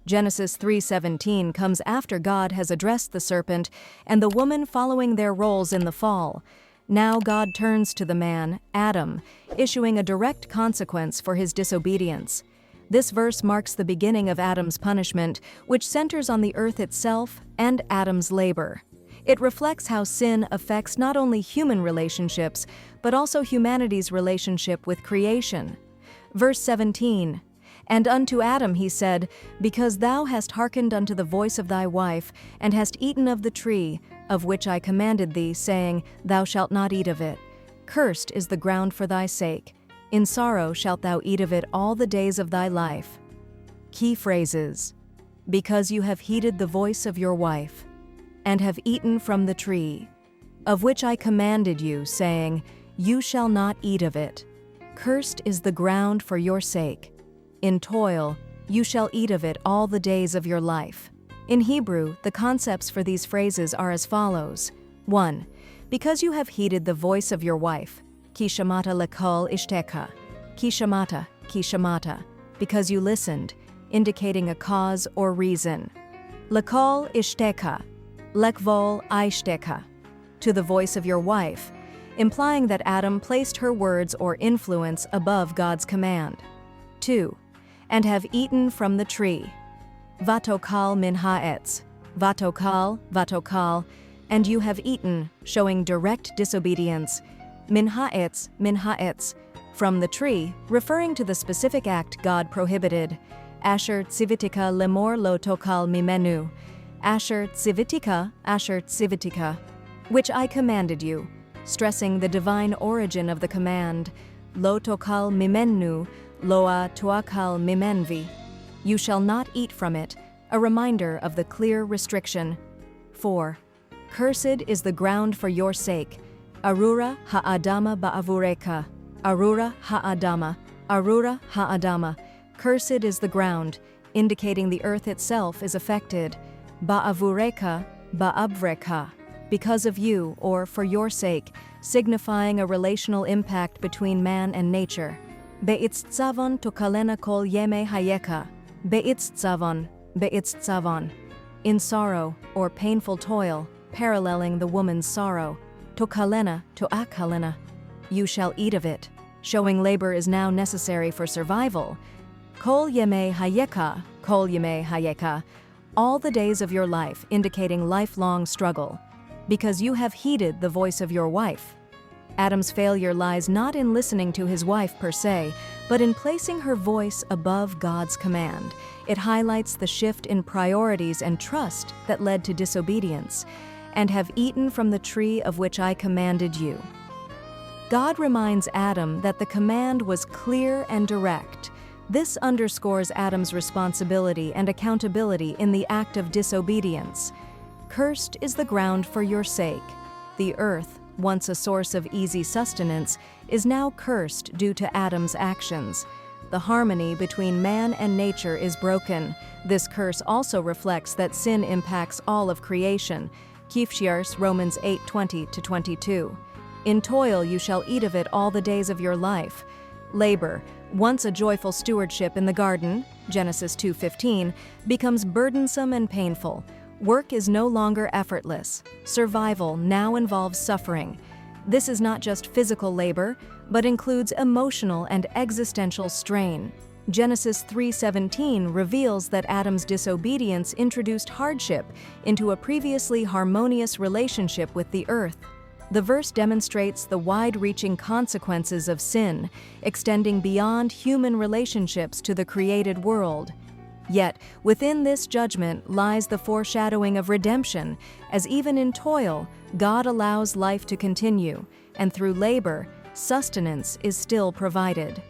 Genesis 3:17 comes after God has addressed the serpent and the woman following their roles in the fall. Now God turns to the man, Adam, issuing a direct consequence for his disobedience. This verse marks the beginning of Adam's punishment, which centers on the earth itself and Adam's labor. It reflects how sin affects not only human relationships, but also humanity's relationship with creation. Verse 17, "And unto Adam he said, Because thou hast hearkened unto the voice of thy wife, and hast eaten of the tree, of which I commanded thee, saying, Thou shalt not eat of it. Cursed is the ground for thy sake. In sorrow shalt thou eat of it all the days of thy life." Key phrases: because you have heeded the voice of your wife, and have eaten from the tree, of which I commanded you, saying, You shall not eat of it. Cursed is the ground for your sake. In toil you shall eat of it all the days of your life. In Hebrew, the concepts for these phrases are as follows. 1. Because you have heeded the voice of your wife. Ki shamata lekol ishteka. Ki shamata, because you listened, indicating a cause or reason. Lekol ishteka, lekvol aishteka, to the voice of your wife, implying that Adam placed her words or influence above God's command. 2. And have eaten from the tree. Vatokal min haetz, vatokal, and you have eaten, showing direct disobedience. Min haetz, from the tree, referring to the specific act God prohibited. Asher tzivitika lemor lo tokal mimenu. Asher tzivitika, which I commanded you, stressing the divine origin of the command. Lo tokal mimenu, loa tuakal mimenvi. You shall not eat from it, a reminder of the clear restriction. 4. Cursed is the ground for your sake. Arura ha'adama ba'avureka. Arura ha'adama. Cursed is the ground, indicating the earth itself is affected. Ba'avureka, because of you or for your sake, signifying a relational impact between man and nature. Be'itztzavon tokalena kol yeme hayeka. Be'itztzavon, in sorrow or painful toil, paralleling the woman's sorrow. To'akalena, you shall eat of it, showing labor is now necessary for survival. Kol yeme hayeka, all the days of your life, indicating lifelong struggle. Because you have heeded the voice of your wife. Adam's failure lies not in listening to his wife per se, but in placing her voice above God's command. It highlights the shift in priorities and trust that led to disobedience. And have eaten from the tree of which I commanded you. God reminds Adam that the command was clear and direct. This underscores Adam's responsibility and accountability in the act of disobedience. Cursed is the ground for your sake. The earth, once a source of easy sustenance, is now cursed due to Adam's actions. The harmony between man and nature is broken. This curse also reflects that sin impacts all of creation. Kifshiars, Romans 8:20-22. In toil you shall eat of it all the days of your life. Labor, once a joyful stewardship in the garden, Genesis 2:15, becomes burdensome and painful. Work is no longer effortless. Survival now involves suffering. This is not just physical labor, but includes emotional and existential strain. Genesis 3:17 reveals that Adam's disobedience introduced hardship into a previously harmonious relationship with the earth. The verse demonstrates the wide-reaching consequences of sin, extending beyond human relationships to the created world. Yet, within this judgment lies the foreshadowing of redemption, as even in toil, God allows life to continue, and through labor, sustenance is still provided.